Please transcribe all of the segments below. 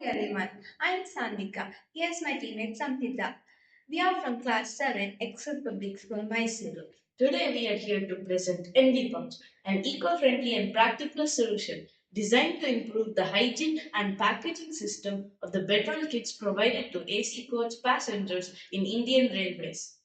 Everyone, I'm Sandika. Here's my teammate Samhita. We are from class 7, Excel Public School, Mysuru. Today we are here to present EnviPouch, an eco-friendly and practical solution designed to improve the hygiene and packaging system of the bedroll kits provided to AC coach passengers in Indian Railways.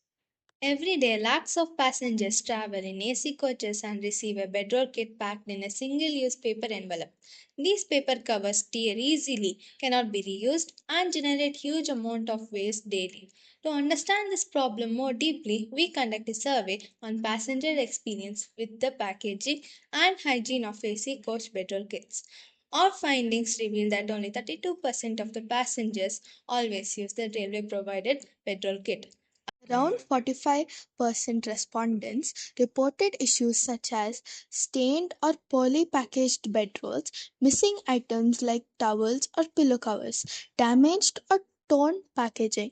Every day, lakhs of passengers travel in AC coaches and receive a bedroll kit packed in a single use paper envelope. These paper covers tear easily, cannot be reused, and generate huge amount of waste daily. To understand this problem more deeply, we conduct a survey on passenger experience with the packaging and hygiene of AC coach bedroll kits. Our findings reveal that only 32% of the passengers always use the railway provided petrol kit. Around 45% respondents reported issues such as stained or poorly packaged bedrolls, missing items like towels or pillow covers, damaged or torn packaging.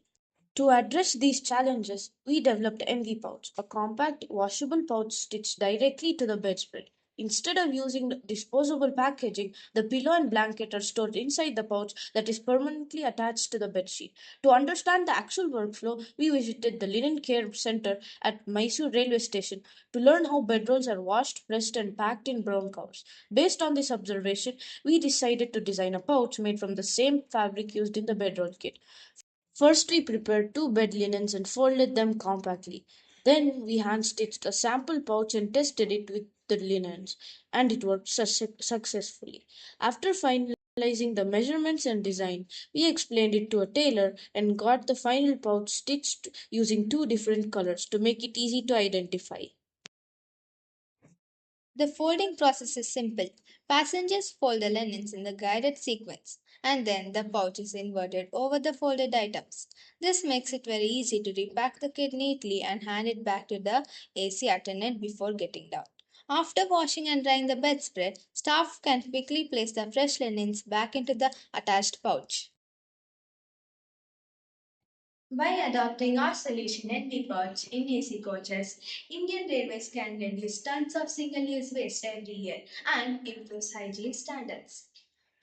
To address these challenges, we developed EnviPouch, a compact, washable pouch stitched directly to the bedspread. Instead of using disposable packaging, the pillow and blanket are stored inside the pouch that is permanently attached to the bedsheet. To understand the actual workflow, we visited the Linen Care Center at Mysore railway station to learn how bedrolls are washed, pressed, and packed in brown covers. Based on this observation, we decided to design a pouch made from the same fabric used in the bedroll kit. First, we prepared two bed linens and folded them compactly. Then, we hand stitched a sample pouch and tested it with the linens, and it worked successfully. After finalizing the measurements and design, we explained it to a tailor and got the final pouch stitched using two different colors to make it easy to identify. The folding process is simple. Passengers fold the linens in the guided sequence, and then the pouch is inverted over the folded items. This makes it very easy to repack the kit neatly and hand it back to the AC attendant before getting down. After washing and drying the bedspread, staff can quickly place the fresh linens back into the attached pouch. By adopting our solution at EnviPouch in AC coaches, Indian Railways can reduce tons of single-use waste every year and improve hygiene standards.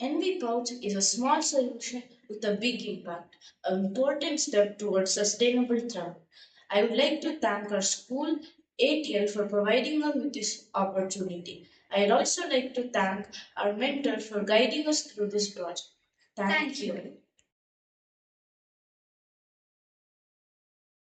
EnviPouch is a small solution with a big impact, an important step towards sustainable travel. I would like to thank our school ATL for providing us with this opportunity. I'd also like to thank our mentor for guiding us through this project. Thank you.